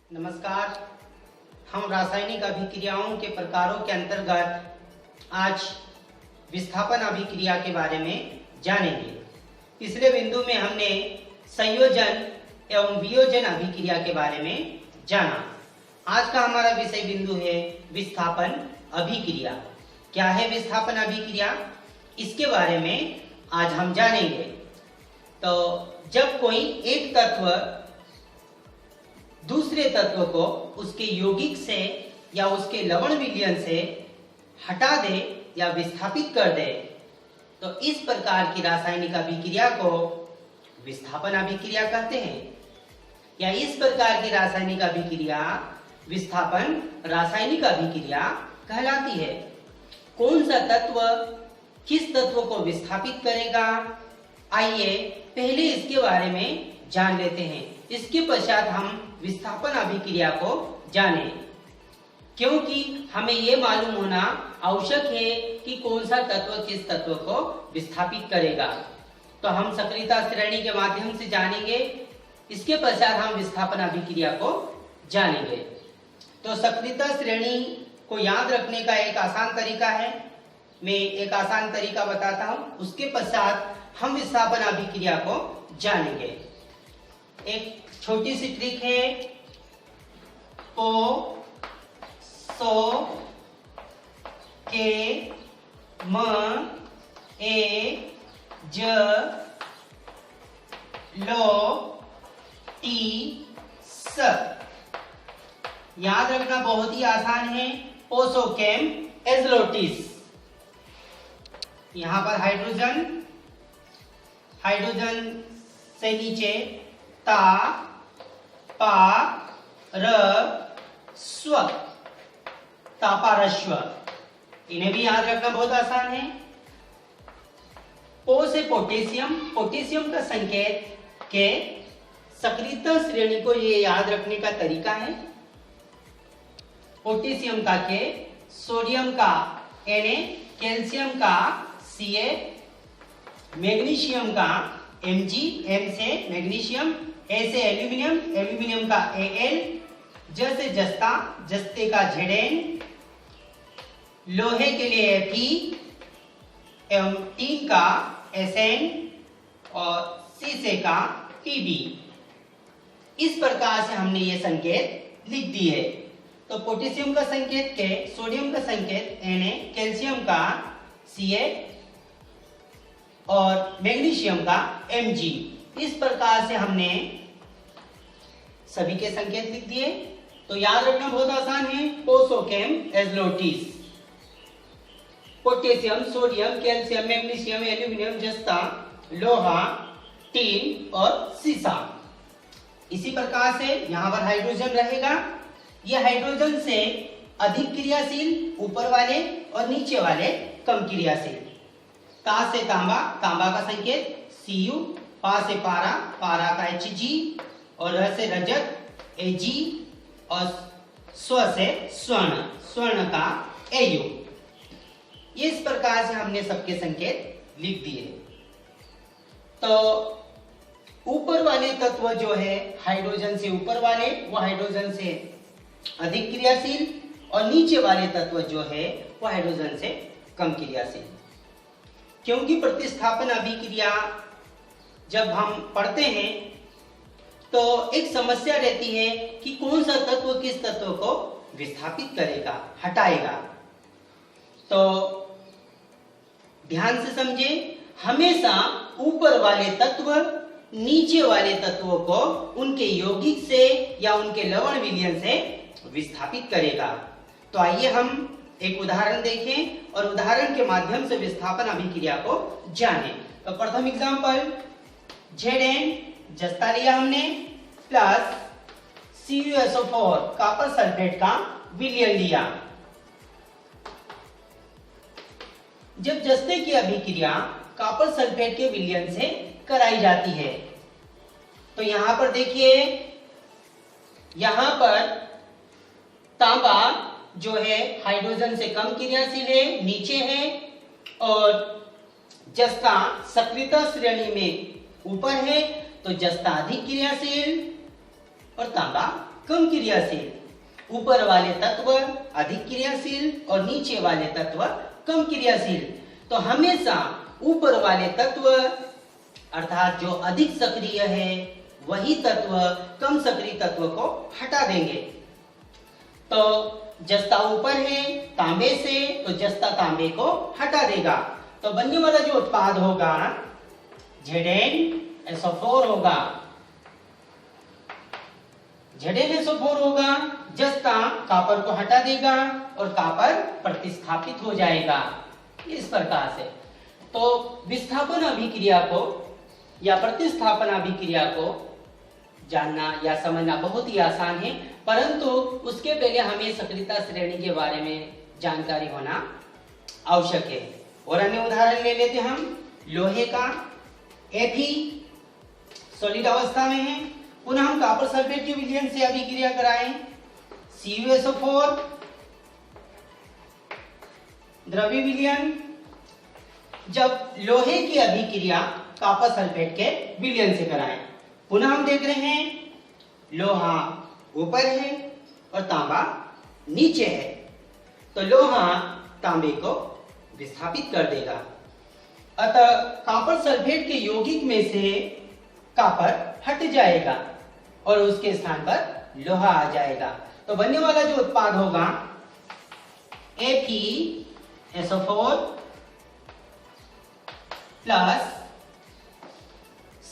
नमस्कार। हम रासायनिक अभिक्रियाओं के प्रकारों के अंतर्गत आज विस्थापन अभिक्रिया के बारे में जानेंगे। पिछले बिंदु में हमने संयोजन एवं वियोजन अभिक्रिया के बारे में जाना। आज का हमारा विषय बिंदु है विस्थापन अभिक्रिया। क्या है विस्थापन अभिक्रिया, इसके बारे में आज हम जानेंगे। तो जब कोई एक तत्व दूसरे तत्व को उसके यौगिक से या उसके लवण विलयन से हटा दे या विस्थापित कर दे, तो इस प्रकार की रासायनिक अभिक्रिया को विस्थापन अभिक्रिया कहते हैं। या इस प्रकार की रासायनिक अभिक्रिया विस्थापन रासायनिक अभिक्रिया कहलाती है। कौन सा तत्व किस तत्व को विस्थापित करेगा, आइए पहले इसके बारे में जान लेते हैं। इसके पश्चात हम विस्थापन अभिक्रिया को जाने, क्योंकि हमें यह मालूम होना आवश्यक है कि कौन सा तत्व किस तत्व को विस्थापित करेगा। तो हम सक्रियता श्रेणी के माध्यम से जानेंगे। इसके पश्चात हम विस्थापन अभिक्रिया को जानेंगे। तो सक्रियता श्रेणी को याद रखने का एक आसान तरीका है। मैं एक आसान तरीका बताता हूं, उसके पश्चात हम विस्थापन अभिक्रिया को जानेंगे। एक छोटी सी ट्रिक है, पो सो के म ए ज लो टी स। याद रखना बहुत ही आसान है। पोसोकेम एज़लोटिस। यहां पर हाइड्रोजन से नीचे ता पा र स्व, तापारस्व। इन्हें भी याद रखना बहुत आसान है। पो से पोटेशियम, पोटेशियम का संकेत के सक्रियता श्रेणी को ये याद रखने का तरीका है। पोटेशियम का के, सोडियम का Na, कैल्शियम का Ca, मैग्नीशियम का Mg, M से मैग्नीशियम, A से एल्यूमिनियम, एल्यूमिनियम का Al, ज से जस्ता, जस्ते का Zn, लोहे के लिए Fe एवं टीन का Sn और शीशे का Pb। इस प्रकार से हमने ये संकेत लिख दिए। तो पोटेशियम का संकेत के, सोडियम का संकेत Na, कैल्शियम का Ca और मैग्नीशियम का Mg। इस प्रकार से हमने सभी के संकेत लिख दिए। तो याद रखना बहुत आसान है। पोसोकेम एज़लोटिस। Potassium, sodium, calcium, magnesium, aluminium, जस्ता, लोहा, टीन और सीसा। इसी प्रकार से यहाँ पर हाइड्रोजन रहेगा। यह हाइड्रोजन से अधिक क्रियाशील ऊपर वाले और नीचे वाले कम क्रियाशील। ता से तांबा, तांबा का संकेत Cu, पा से पारा, पारा का Hg और र से रजत Ag और स्व से स्वर्ण, स्वर्ण का Au। इस प्रकार से हमने सबके संकेत लिख दिए। तो ऊपर वाले तत्व जो है हाइड्रोजन से ऊपर वाले, वो हाइड्रोजन से अधिक क्रियाशील, और नीचे वाले तत्व जो है वो हाइड्रोजन से कम क्रियाशील। क्योंकि प्रतिस्थापन अभिक्रिया जब हम पढ़ते हैं तो एक समस्या रहती है कि कौन सा तत्व किस तत्व को विस्थापित करेगा, हटाएगा। तो ध्यान से समझे, हमेशा ऊपर वाले तत्व नीचे वाले तत्वों को उनके यौगिक से या उनके लवण विलयन से विस्थापित करेगा। तो आइए हम एक उदाहरण देखें और उदाहरण के माध्यम से विस्थापन अभिक्रिया को जानें। तो प्रथम एग्जांपल, Zn जस्ता लिया हमने प्लस CuSO4 कॉपर सल्फेट का विलयन लिया। जब जस्ते की अभिक्रिया कॉपर सल्फेट के विलयन से कराई जाती है, तो यहां पर देखिए, यहां पर तांबा जो है हाइड्रोजन से कम क्रियाशील है, नीचे है, और जस्ता सक्रियता श्रेणी में ऊपर है। तो जस्ता अधिक क्रियाशील और तांबा कम क्रियाशील, ऊपर वाले तत्व अधिक क्रियाशील और नीचे वाले तत्व कम क्रियाशील। तो हमेशा ऊपर वाले तत्व अर्थात जो अधिक सक्रिय है वही तत्व कम सक्रिय तत्व को हटा देंगे। तो जस्ता ऊपर है तांबे से, तो जस्ता तांबे को हटा देगा। तो बनने वाला जो उत्पाद होगा ZnSO4 होगा। ZnSO4 होगा, जस्ता कॉपर को हटा देगा और कॉपर प्रतिस्थापित हो जाएगा इस प्रकार से। तो विस्थापन अभिक्रिया को या प्रतिस्थापन अभिक्रिया को जानना या समझना बहुत ही आसान है, परंतु उसके पहले हमें सक्रियता श्रेणी के बारे में जानकारी होना आवश्यक है। और अन्य उदाहरण ले लेते हम। लोहे का Fe सॉलिड अवस्था में है, पुनः हम कॉपर सल्फेट के विलयन से अभिक्रिया कराएं। CuSO4 द्रव्य विलयन, जब लोहे की अभिक्रिया कॉपर सल्फेट के विलयन से कराएं। पुनः हम देख रहे हैं लोहा ऊपर है और तांबा नीचे है, तो लोहा तांबे को विस्थापित कर देगा। अतः कॉपर सल्फेट के यौगिक में से कॉपर हट जाएगा और उसके स्थान पर लोहा आ जाएगा। तो बनने वाला जो उत्पाद होगा FeSO4 प्लस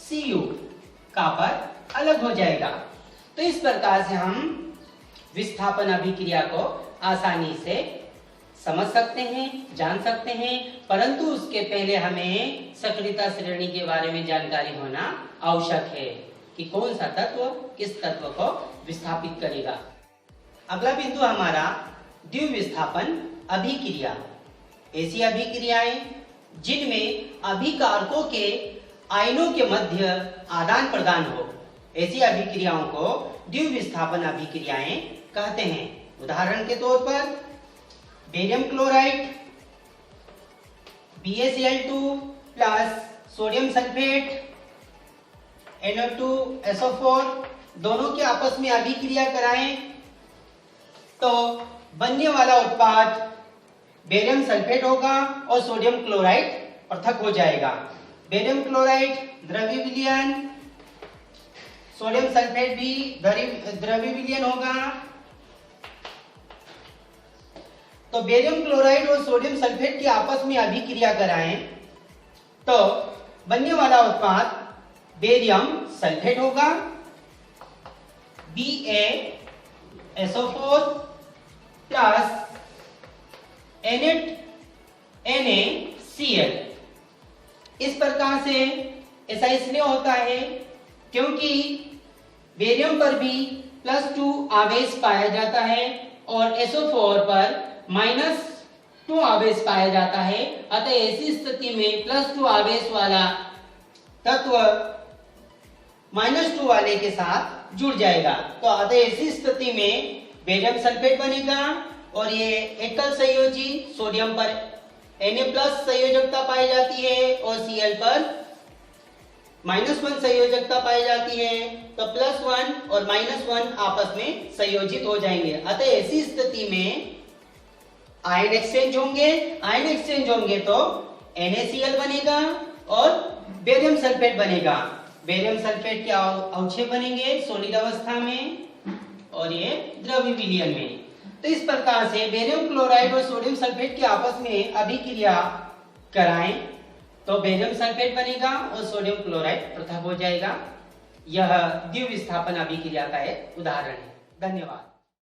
Cu, कॉपर अलग हो जाएगा। तो इस प्रकार से हम विस्थापन अभिक्रिया को आसानी से समझ सकते हैं, जान सकते हैं, परंतु उसके पहले हमें सक्रियता श्रेणी के बारे में जानकारी होना आवश्यक है कि कौन सा तत्व किस तत्व को विस्थापित करेगा। अगला बिंदु हमारा द्विविस्थापन अभिक्रिया। ऐसी अभिक्रियाएं जिनमें अभिकारकों के आयनों के मध्य आदान प्रदान हो, ऐसी अभिक्रियाओं को द्विविस्थापन अभिक्रियाएं कहते हैं। उदाहरण के तौर पर barium chloride BaCl2 plus sodium sulphate NO2SO4 दोनों के आपस में अभिक्रिया कराएं तो बनने वाला उत्पाद बेरियम सल्फेट होगा और सोडियम क्लोराइड पृथक हो जाएगा। बेरियम क्लोराइड द्रव्य विलयन, सोडियम सल्फेट भी द्रव्य विलयन होगा। तो बेरियम क्लोराइड और सोडियम सल्फेट की आपस में अभिक्रिया कराएं तो बनने वाला उत्पाद बेरियम सल्फेट होगा। BaSO4 plus NaCl। इस प्रकार से ऐसा इसलिए होता है क्योंकि बेरियम पर भी +2 आवेश पाया जाता है और SO4 पर -2 आवेश पाया जाता है। अतः ऐसी स्थिति में +2 आवेश वाला तत्व -2 वाले के साथ जुड़ जाएगा। तो अतः ऐसी स्थिति में बेरियम सल्फेट बनेगा और ये एकल संयोजी सोडियम पर Na+ संयोजकता पाई जाती है और Cl पर -1 संयोजकता पाई जाती है। तो +1 और -1 आपस में संयोजित हो जाएंगे। अतः ऐसी स्थिति में आयन एक्सचेंज होंगे। आयन एक्सचेंज होंगे तो NaCl बनेगा और बेरियम सल्फेट बनेगा। बेरियम सल्फेट के अवक्षेप बनेंगे सॉलिड अवस्था में और ये द्रव्य विलयन में। तो इस प्रकार से बेरियम क्लोराइड और सोडियम सल्फेट के आपस में अभिक्रिया कराएं तो बेरियम सल्फेट बनेगा और सोडियम क्लोराइड पृथक हो जाएगा। यह द्विविस्थापन अभिक्रिया का एक उदाहरण है। धन्यवाद।